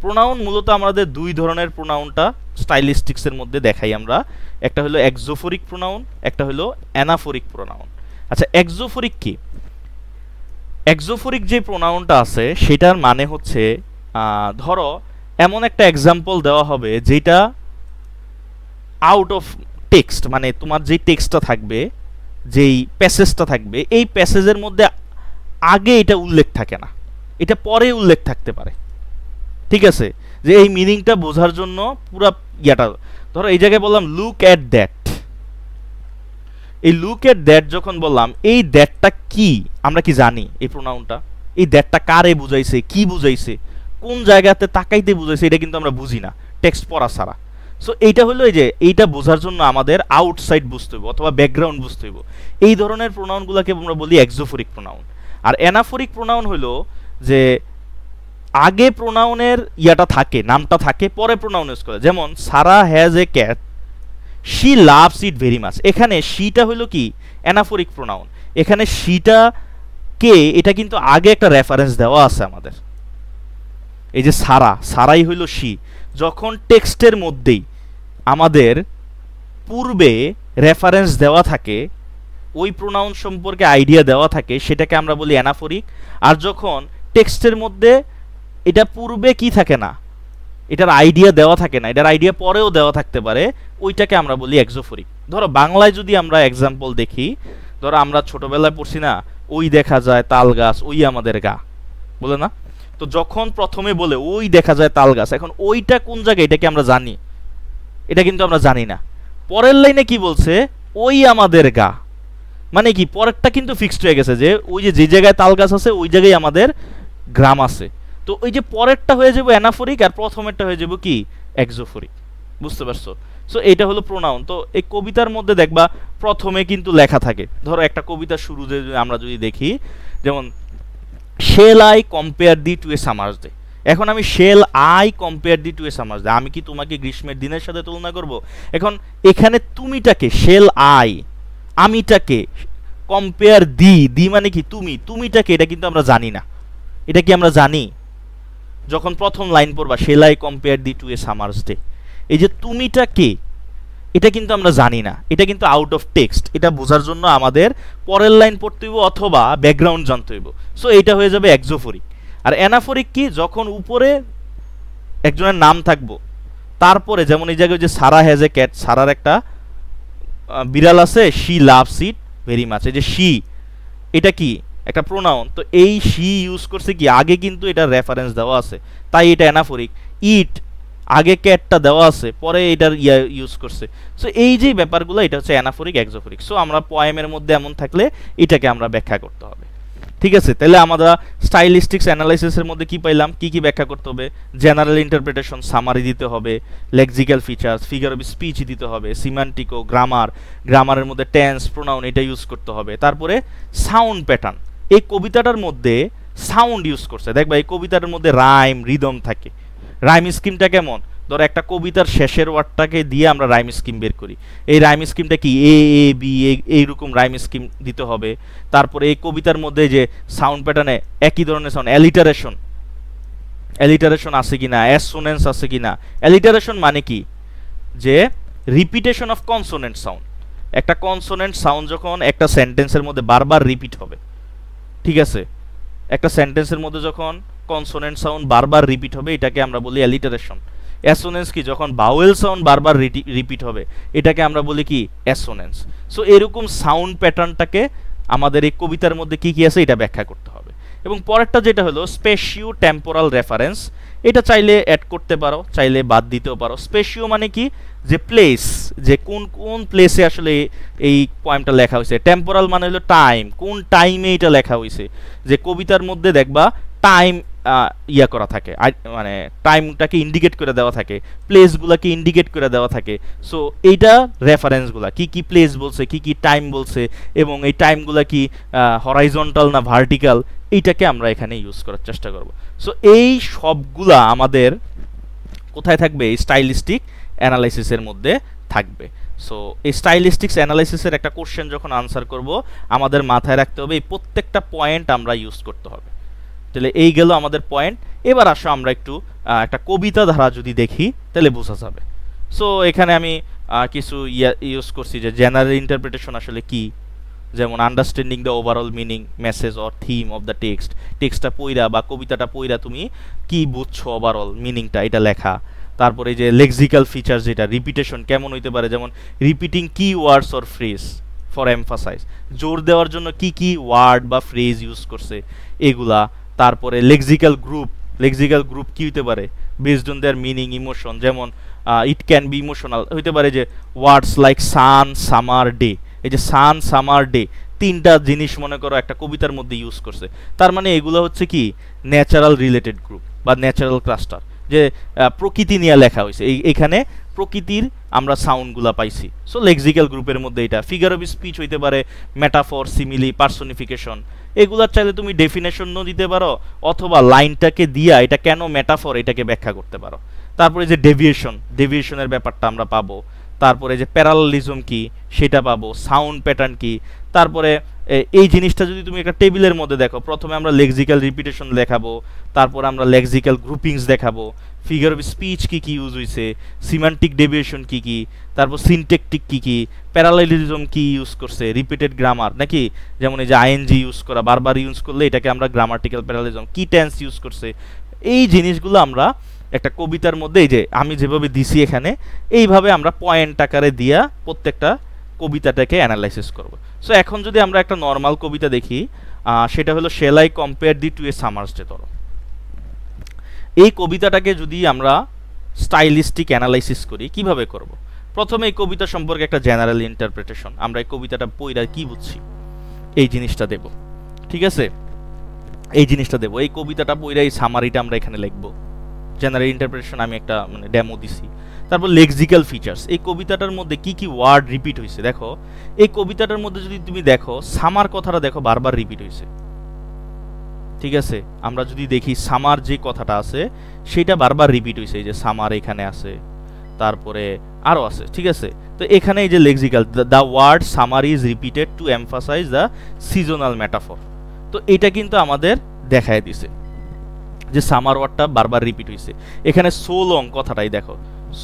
প্রোনাউন মূলত আমাদের দুই ধরনের প্রোনাউনটা স্টাইলিস্টিক্সের মধ্যে দেখাই আমরা, একটা হলো এক্সোফোরিক প্রোনাউন, একটা হলো অ্যানাফোরিক প্রোনাউন। আচ্ছা এক্সোফোরিক কি? এক্সোফোরিক যে প্রোনাউনটা আছে সেটার মানে হচ্ছে ধরো এমন একটা এক্সাম্পল দেওয়া হবে যেটা আউট অফ টেক্সট, মানে তোমার যেই টেক্সটটা থাকবে, যেই প্যাসেজটা থাকবে, এই প্যাসেজের মধ্যে আগে এটা উল্লেখ থাকে না, এটা পরে উল্লেখ থাকতে পারে। ঠিক আছে, যে এই মিনিংটা বোঝার জন্য পুরা ইয়াটা, ধরো এই জায়গায় বললাম লুক অ্যাট দ্যাট, এই লুক অ্যাট দ্যাট যখন বললাম, এই দ্যাটটা কি আমরা কি জানি? এই প্রোনাউনটা এই দ্যাটটা কারে বুঝাইছে, কি বুঝাইছে, কোন জায়গাতে তাকাইতে বুঝাইছে, এটা কিন্তু আমরা বুঝি না টেক্সট পড়া ছাড়া। সো এইটা হলো এই যে এইটা বোঝার জন্য আমাদের আউটসাইড বুঝতে হইব অথবা ব্যাকগ্রাউন্ড বুঝতে হইব। এই ধরনের প্রোনাউনগুলোকে আমরা বলি এক্সোফোরিক প্রোনাউন। আর অ্যানাফোরিক প্রোনাউন হলো যে আগে প্রোনাউনের ইয়াটা থাকে, নামটা থাকে, পরে প্রোনাউন ইউজ করে। যেমন Sara has a cat, she loves it very much, এখানে শিটা হলো কি অ্যানাফোরিক প্রোনাউন, এখানে শিটা কে এটা কিন্তু আগে একটা রেফারেন্স দেওয়া আছে আমাদের, এই যে সারা, সারাই হইল শি। যখন টেক্সটের মধ্যেই আমাদের পূর্বে রেফারেন্স দেওয়া থাকে, ওই প্রোনাউন সম্পর্কে আইডিয়া দেওয়া থাকে, সেটাকে আমরা বলি অ্যানাফোরিক। আর যখন টেক্সটের মধ্যে এটা পূর্বে কি থাকে না, এটার আইডিয়া দেওয়া থাকে না, এটার আইডিয়া পরেও দেওয়া থাকতে পারে, ওইটাকে আমরা বলি এক্সোফোরিক। ধরো বাংলায় যদি আমরা এক্সাম্পল দেখি, ধরো আমরা ছোটবেলায় পড়ছি না, ওই দেখা যায় তাল গাছ ওই আমাদের গা, বলে না? তো যখন প্রথমে বলে ওই দেখা যায় তাল গাছ, এখন ওইটা কোন জায়গায় এটা কি আমরা জানি? এটা কিন্তু আমরা জানি না। পরের লাইনে কি বলছে? ওই আমাদের গা, মানে কি পরেরটা কিন্তু ফিক্সড হয়ে গেছে যে ওই যে জায়গায় তাল গাছ আছে ওই জায়গায় আমাদের গ্রাম আছে। তো ওই যে পরেরটা হয়ে যাবে অ্যানাফোরিক আর প্রথমেরটা হয়ে যাবে কি এক্সোফোরিক। বুঝতে পারছো? সো এটা হলো প্রোনাউন। তো এই কবিতার মধ্যে দেখবা প্রথমে কিন্তু লেখা থাকে, ধরো একটা কবিতার শুরুতে আমরা যদি দেখি, যেমন shall I compare thee to a summer's day. এখন আমি shall I compare thee to a summer's day, আমি কি তোমাকে গ্রীষ্মের দিনের সাথে তুলনা করব? এখন এখানে তুমিটাকে, শেল আই আমিটাকে, কম্পেয়ার দি, দি মানে কি তুমি, তুমিটাকে, এটা কিন্তু আমরা জানি না। এটা কি আমরা জানি? যখন প্রথম লাইন পড়বা shall I compare thee to a summer's day, এই যে তুমিটা কে এটা কিন্তু আমরা জানি না, এটা কিন্তু আউট অফ টেক্সট। এটা বোঝার জন্য আমাদের পরের লাইন পড়তে হইব অথবা ব্যাকগ্রাউন্ড জানতে হইব। সো এইটা হয়ে যাবে এক্সোফোরিক। আর অ্যানাফোরিক কি? যখন উপরে একজনের নাম থাকবো, তারপরে যেমন এই জায়গায় যে সারা হ্যাজ এ ক্যাট, সারার একটা বিড়াল আছে, she loves it very much, এই যে শি এটা কি একটা প্রোনাউন, তো এই শি ইউজ করছে কি আগে কিন্তু এটা রেফারেন্স দেওয়া আছে, তাই এটা অ্যানাফোরিক। ইট আগে ক্যাটটা দেওয়া আছে, পরে এটার ইউজ করছে। সো এই যে ব্যাপারগুলো এটা হচ্ছে অ্যানাফোরিক এক্সোফোরিক। সো আমরা পয়েমের মধ্যে এমন থাকলে এটাকে আমরা ব্যাখ্যা করতে হবে। ঠিক আছে, তাহলে আমরা স্টাইলিস্টিক্স অ্যানালাইসিসের মধ্যে কি পাইলাম, কি কি ব্যাখ্যা করতে হবে? জেনারেল ইন্টারপ্রিটেশন, সামারি দিতে হবে, lexical features, figure of speech দিতে হবে, সিমান্টিকো, গ্রামার, গ্রামারের মধ্যে টেন্স, প্রোনাউন এটা ইউজ করতে হবে। তারপরে সাউন্ড প্যাটার্ন, এই কবিতাটার মধ্যে সাউন্ড ইউজ করছে, দেখবা এই কবিতাটার মধ্যে রাইম, রিদম থাকে। রাইম স্কিমটা কেমন? ধরো একটা কবিতার শেষের ওয়ার্ডটাকে দিয়ে আমরা রাইম স্কিম বের করি, এই রাইম স্কিমটা কি এ এ বি এইরকম রাইম স্কিম দিতে হবে। তারপরে এই কবিতার মধ্যে যে সাউন্ড প্যাটার্নে একই ধরনের সাউন্ড, অ্যালিটারেশন, অ্যালিটারেশন আছে কিনা, অ্যাসোনেন্স আছে কিনা। অ্যালিটারেশন মানে কি? যে রিপিটেশন অফ কনসোনেন্ট সাউন্ড, একটা কনসোনেন্ট সাউন্ড যখন একটা সেন্টেন্সের মধ্যে বারবার রিপিট হবে, ঠিক আছে, একটা সেন্টেন্সের মধ্যে যখন কনসোনেন্ট সাউন্ড বারবার রিপিট হবে এটাকে আমরা বলি অ্যালিটারেশন। অ্যাসোনেন্স কি? যখন ভাওয়েল সাউন্ড বারবার রিপিট হবে এটাকে আমরা বলি কি অ্যাসোনেন্স। সো এরকম সাউন্ড প্যাটার্নটাকে আমাদের এই কবিতার মধ্যে কি কি আছে এটা ব্যাখ্যা করতে হবে। এবং পরেরটা যেটা হলো স্পেশিও টেম্পোরাল রেফারেন্স, এটা চাইলে অ্যাড করতে পারো, চাইলে বাদ দিতেও পারো। স্পেশিও মানে কি? যে প্লেস, যে কোন কোন প্লেসে আসলে এই পয়েমটা লেখা হয়েছে। টেম্পোরাল মানে হলো টাইম, কোন টাইমে এটা লেখা হয়েছে। যে কবিতার মধ্যে দেখবা টাইম ইয়া করা থাকে, মানে টাইমটাকে ইন্ডিকেট করে দেওয়া থাকে, প্লেসগুলোকে ইন্ডিকেট করে দেওয়া থাকে। সো এইটা রেফারেন্সগুলো কি কি প্লেস বলছে, কি কি টাইম বলছে, এবং এই টাইমগুলো কি হরাইজন্টাল না ভার্টিক্যাল, এইটাকে আমরা এখানে ইউজ করার চেষ্টা করব। সো এই সবগুলা আমাদের কোথায় থাকবে? স্টাইলিস্টিক অ্যানালাইসিসের মধ্যে থাকবে। সো এই স্টাইলিস্টিক্স অ্যানালাইসিসের একটা কোশ্চেন যখন আনসার করব, আমাদের মাথায় রাখতে হবে এই প্রত্যেকটা পয়েন্ট আমরা ইউজ করতে হবে। তাহলে এই গেল আমাদের পয়েন্ট। এবার আসো আমরা একটু একটা কবিতা ধারা যদি দেখি তাহলে বোঝা যাবে। সো এখানে আমি কিছু ইউজ করছি যে জেনারেল ইন্টারপ্রিটেশন আসলে কি, যেমন understanding the overall meaning, message or theme of the text. টেক্সটটা পইরা বা কবিতাটা পইরা তুমি কি বুঝছো ওভারঅল মিনিংটা, এটা লেখা। তারপরে যে লেক্সিক্যাল ফিচার, যেটা রিপিটেশন কেমন হইতে পারে, যেমন repeating key words or phrase for emphasize, জোর দেওয়ার জন্য কি কি ওয়ার্ড বা ফ্রেজ ইউজ করছে এগুলা। তারপরে লেক্সিক্যাল গ্রুপ কি হইতে পারে? Based on their meaning, emotion, যেমন ইট ক্যান বি ইমোশনাল হইতে পারে যে ওয়ার্ডস লাইক সান, সামার, ডে। এই যে সান, সামার, ডে, তিনটা জিনিস মনে করো একটা কবিতার মধ্যে ইউজ করছে, তার মানে এগুলো হচ্ছে কি ন্যাচারাল রিলেটেড গ্রুপ বা ন্যাচারাল ক্লাস্টার, যে প্রকৃতি নিয়ে লেখা হয়েছে। এখানে প্রকৃতির আমরা সাউন্ডগুলা পাইছি। সো লেক্সিক্যাল গ্রুপের মধ্যে এটা। ফিগার অফ স্পিচ হইতে পারে মেটাফর, সিমিলি, পার্সোনিফিকেশন, এগুলার চাইলে তুমি ডেফিনেশনও দিতে পারো, অথবা লাইনটাকে দিয়া এটা কেন মেটাফর এটাকে ব্যাখ্যা করতে পারো। তারপরে যে ডেভিয়েশনের ব্যাপারটা আমরা পাবো। তারপরে যে প্যারালালিজম কি সেটা পাবো, সাউন্ড প্যাটার্ন কি। তারপরে এই জিনিসটা যদি তুমি একটা টেবিলের মধ্যে দেখো, প্রথমে আমরা লেক্সিক্যাল রিপিটেশন দেখাবো, তারপর আমরা লেক্সিক্যাল গ্রুপিংস দেখাবো, ফিগার অফ স্পিচ কি কি ইউজ হয়েছে, সিমান্টিক ডেভিয়েশন কি কি, তারপর সিনট্যাকটিক কি কি, প্যারালালিজম কি ইউজ করছে, রিপিটেড গ্রামার নাকি, যেমন এই যে আইএনজি ইউজ করা, বারবার ইউজ করলে এটাকে আমরা গ্রামাটিক্যাল প্যারালালিজম, কি টেন্স ইউজ করছে। এই জিনিসগুলো আমরা একটা কবিতার মধ্যে, এই যে আমি যেভাবে দিছি এখানে, এইভাবে আমরা পয়েন্ট আকারে দিয়া প্রত্যেকটা কবিতাটাকে অ্যানালাইসিস করব। সো এখন যদি আমরা একটা নর্মাল কবিতা দেখি, সেটা হলো shall I compare thee to a summer's day. ধরো এই কবিতাটাকে যদি আমরা স্টাইলিস্টিক অ্যানালাইসিস করি, কিভাবে করব? প্রথমে এই কবিতা সম্পর্কে একটা জেনারেল ইন্টারপ্রিটেশন, আমরা এই কবিতাটা পড়া কি বুঝছি এই জিনিসটা দেব। ঠিক আছে, এই জিনিসটা দেব, এই কবিতাটা পড়া এই সামারিটা আমরা এখানে লিখব। জেনারেল ইন্টারপ্রিটেশন আমি একটা মানে ডেমো দিছি। তারপর লেক্সিক্যাল ফিচার্স, এই কবিতাটার মধ্যে কি কি ওয়ার্ড রিপিট হয়েছে। দেখো এই কবিতাটার মধ্যে যদি তুমি দেখো, সামার কথাটা দেখো বারবার রিপিট হয়েছে। ঠিক আছে, আমরা যদি দেখি সামার যে কথাটা আছে সেটা বারবার রিপিট হয়েছে, এই যে সামার এখানে আছে, তারপরে আরও আছে। ঠিক আছে, তো এখানে এই যে lexical, the word summer is repeated to emphasize the seasonal metaphor. তো এটা কিন্তু আমাদের দেখায় দিছে যে সামার ওয়ার্ডটা বারবার রিপিট হয়েছে। এখানে সো লং কথাটাই দেখো,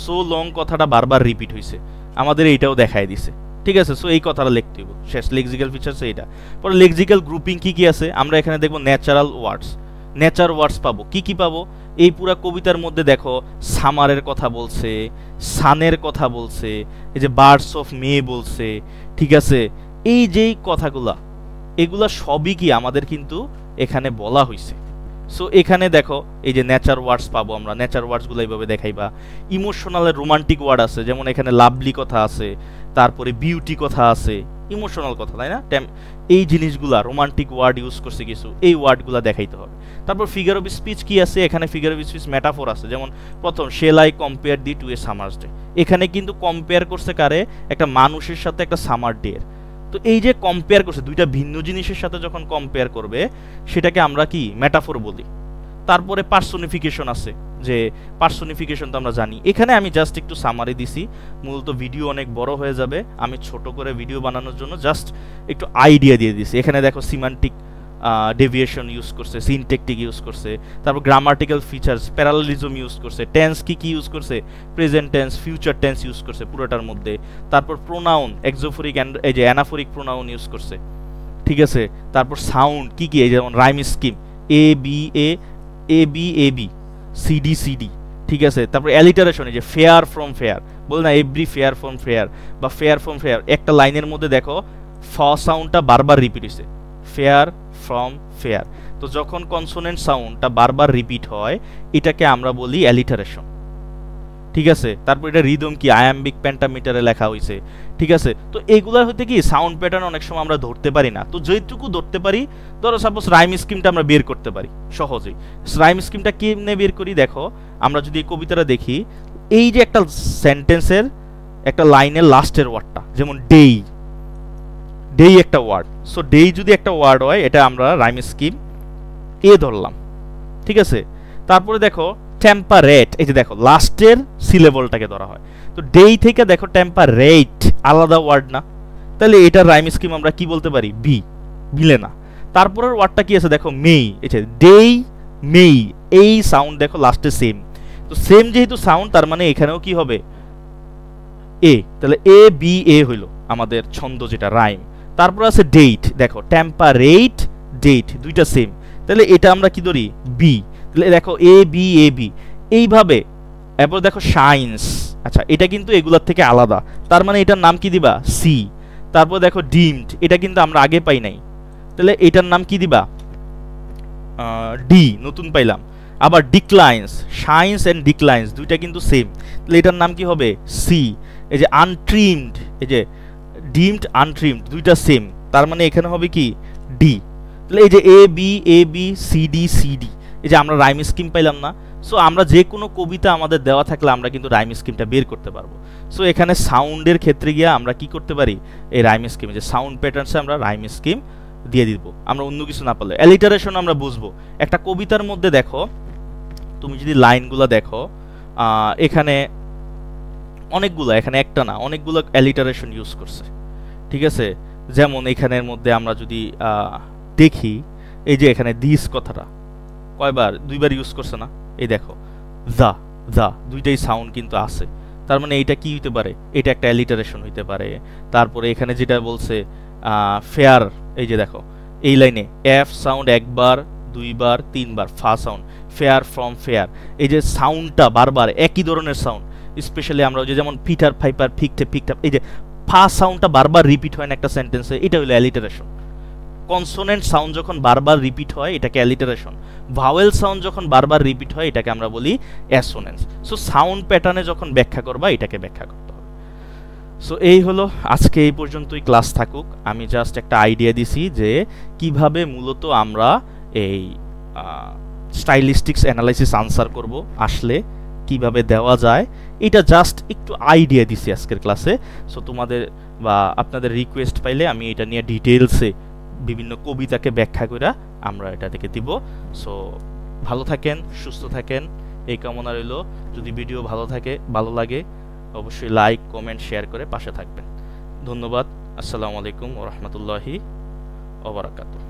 সো লং কথাটা বারবার রিপিট হয়েছে, আমাদের এইটাও দেখায় দিছে। ঠিক আছে, সো এই কথাটা লিখতে হবে, শেষ লেক্সিক্যাল ফিচার্স এইটা। পরে লেক্সিক্যাল গ্রুপিং কি কি আছে, আমরা এখানে দেখবো ন্যাচারাল ওয়ার্ডস, নেচার ওয়ার্ডস পাবো। কি কি পাবো? এই পুরা কবিতার মধ্যে দেখো সামারের কথা বলছে, সানের কথা বলছে, এই যে বার্ডস অফ মে বলছে। ঠিক আছে, এই যেই কথাগুলা, এগুলা সবই কি আমাদের কিন্তু এখানে বলা হয়েছে। সো এখানে দেখো এই যে নেচার ওয়ার্ডস পাবো আমরা, নেচার ওয়ার্ডসগুলো এইভাবে দেখাইবা। ইমোশনালের রোমান্টিক ওয়ার্ড আছে, যেমন এখানে লাভলি কথা আছে, তারপরে বিউটি কথা আছে, ইমোশনাল কথা, তাই না? এই জিনিসগুলা রোমান্টিক ওয়ার্ড ইউজ করছে কিছু, এই ওয়ার্ডগুলা দেখাইতে হবে। তারপর ফিগার অফ স্পিচ কি আছে, এখানে ফিগার অফ স্পিচ মেটাফোর আছে, যেমন প্রথম shall I compare thee to a summer's day, এখানে কিন্তু কম্পেয়ার করছে কারে? একটা মানুষের সাথে একটা সামার ডে এর। তো এই যে কম্পেয়ার করছে, দুইটা ভিন্ন জিনিসের সাথে যখন কম্পেয়ার করবে সেটাকে আমরা কি মেটাফোর বলি। তারপরে পার্সোনিফিকেশন আছে, যে পার্সোনিফিকেশন তো আমরা জানি। এখানে আমি জাস্ট একটু সামারি দিছি, মূলত ভিডিও অনেক বড় হয়ে যাবে, আমি ছোট করে ভিডিও বানানোর জন্য জাস্ট একটু আইডিয়া দিয়ে দিছি। এখানে দেখো সিমান্টিক ডেভিয়েশন ইউজ করছে, সিনট্যাকটিক ইউজ করছে, তারপর গ্রামাটিক্যাল ফিচার্স, প্যারালালিজম ইউজ করছে, টেন্স কি কি ইউজ করছে, present tense, future tense use করছে পুরোটার মধ্যে। তারপর প্রোনাউন, এক্সোফোরিক এই যে অ্যানাফোরিক প্রোনাউন ইউজ করছে। ঠিক আছে, তারপর সাউন্ড কি কি, এই যেমন rhyme scheme, A B A, A B A B, CD CD. ঠিক আছে, তারপর অ্যালিটারেশন, এই যে ফেয়ার ফ্রম ফেয়ার, বল না এভরি ফেয়ার ফ্রম ফেয়ার বা ফেয়ার ফ্রম ফেয়ার, একটা লাইনের মধ্যে দেখো ফ সাউন্ডটা বারবার রিপিট হয়েছে, ফেয়ার ফ্রম ফেয়ার। তো যখন কনসোনেন্ট সাউন্ডটা বারবার রিপিট হয় এটাকে আমরা বলি অ্যালিটারেশন। ঠিক আছে, তারপর এটা রিদম কি, আয়াম্বিক পেন্টামিটারে লেখা হয়েছে। ঠিক আছে? তো এগুলার হইতে কি সাউন্ড প্যাটার্ন অনেক সময় আমরা ধরতে পারি না। তো যেটুকু ধরতে পারি, ধরো সাপোজ রাইম স্কিমটা আমরা বের করতে পারি সহজেই। রাইম স্কিমটা কেমনে বের করি দেখো, আমরা যদি এই কবিতাটা দেখি, এই যে একটা সেন্টেন্সের একটা লাইনের লাস্টের ওয়ার্ডটা, যেমন ডেই, ডেই একটা ওয়ার্ড। সো ডেই যদি একটা ওয়ার্ড হয়, এটা আমরা রাইম স্কিম এ ধরলাম, ঠিক আছে? তারপরে দেখো টেম্পারেট, এই যে দেখো লাস্টের সিলেবলটাকে ধরা হয়। তো ডেই থেকে দেখো টেম্পারেট আলাদা ওয়ার্ড না, তাহলে এটার রাইম স্কিম আমরা কি বলতে পারি? বি, মিলে না। তারপরের ওয়ার্ডটা কি আছে দেখো, মেই, এই যে ডেই মেই, এই সাউন্ড দেখো লাস্টে সেম। তো সেম যেহেতু সাউন্ড, তার মানে এখানেও কি হবে? এ, তাহলে এ বি এ হইল আমাদের ছন্দ যেটা রাইম। তারপর আছে ডেট, দেখো টেম্পারেট ডেট, দুইটা সেম, তাহলে এটা আমরা কি ধরি? বি। তাহলে দেখো এ বি এ বি এইভাবে। এরপর দেখো শাইন্স, আচ্ছা এটা কিন্তু এগুলার থেকে আলাদা, তার মানে এটার নাম কি দিবা? সি। তারপর দেখো ডিমড, এটা কিন্তু আমরা আগে পাই নাই, তাহলে এটার নাম কি দিবা? ডি, নতুন পাইলাম। আবার ডিক্লাইন্স, শাইন্স এন্ড ডিক্লাইন্স দুইটা কিন্তু সেম, তাহলে এটার নাম কি হবে? সি। এই যে আনট্রিমড, এই যে ডিমড আনট্রিমড দুইটা সেম, তার মানে এখানে হবে কি? ডি। তাহলে এই যে A B C D C D, এই যে আমরা রাইম স্কিম পাইলাম না? সো আমরা যে কোনো কবিতা আমাদের দেওয়া থাকলে আমরা কিন্তু রাইম স্কিমটা বের করতে পারবো। সো এখানে সাউন্ডের ক্ষেত্রে গিয়ে আমরা কি করতে পারি? এই রাইম স্কিম, যে সাউন্ড প্যাটার্নসে আমরা রাইম স্কিম দিয়ে দিব, আমরা অন্য কিছু না পারলে। অ্যালিটারেশন আমরা বুঝবো। একটা কবিতার মধ্যে দেখো, তুমি যদি লাইনগুলো দেখো, এখানে অনেকগুলো, এখানে একটা না অনেকগুলো অ্যালিটারেশন ইউজ করছে, ঠিক আছে? যেমন এখানের মধ্যে আমরা যদি দেখি, এই যে এখানে দিস কথাটা কয়বার? দুইবার ইউজ করছে না? এই দেখো দা, দা দুইটাই সাউন্ড কিন্তু আছে, তার মানে এইটা কি হইতে পারে? এটা একটা অ্যালিটারেশন হইতে পারে। তারপরে এখানে যেটা বলছে ফেয়ার, এই যে দেখো এই লাইনে এফ সাউন্ড একবার, দুইবার, তিনবার, ফা সাউন্ড, ফেয়ার ফ্রম ফেয়ার, এই যে সাউন্ডটা বারবার একই ধরনের সাউন্ড। স্পেশালি আমরা ওই যে যেমন পিটার ফাইপার ফিকটে ফিকটাপ, এই যে ফা সাউন্ডটা বারবার রিপিট হয় না একটা সেন্টেন্সে, এটা হলো অ্যালিটারেশন। কনসোনেন্ট সাউন্ড যখন বারবার রিপিট হয় এটাকে অ্যালিটারেশন, ভাওয়েল সাউন্ড যখন বারবার রিপিট হয় এটাকে আমরা বলি অ্যাসোনেন্স। সো সাউন্ড প্যাটার্নে যখন ব্যাখ্যা করবা এটাকে ব্যাখ্যা করতে হবে। সো এই হলো আজকে, এই পর্যন্তই ক্লাস থাকুক। আমি জাস্ট একটা আইডিয়া দিছি যে কিভাবে মূলত আমরা এই স্টাইলিস্টিক্স অ্যানালাইসিস আনসার করব, আসলে কিভাবে দেওয়া যায়, এটা জাস্ট একটু আইডিয়া দিছি আজকের ক্লাসে। সো তোমাদের বা আপনাদের রিকোয়েস্ট পাইলে আমি এটা নিয়ে ডিটেলসে বিভিন্ন কবিতাকে ব্যাখ্যা করে আমরা এটা থেকে দিব। সো ভালো থাকেন, সুস্থ থাকেন, এই কামনা রইল। যদি ভিডিও ভালো লাগে অবশ্যই লাইক, কমেন্ট, শেয়ার করে পাশে থাকবেন। ধন্যবাদ। আসসালামু আলাইকুম ওয়া রাহমাতুল্লাহি ওয়া বারাকাতুহু।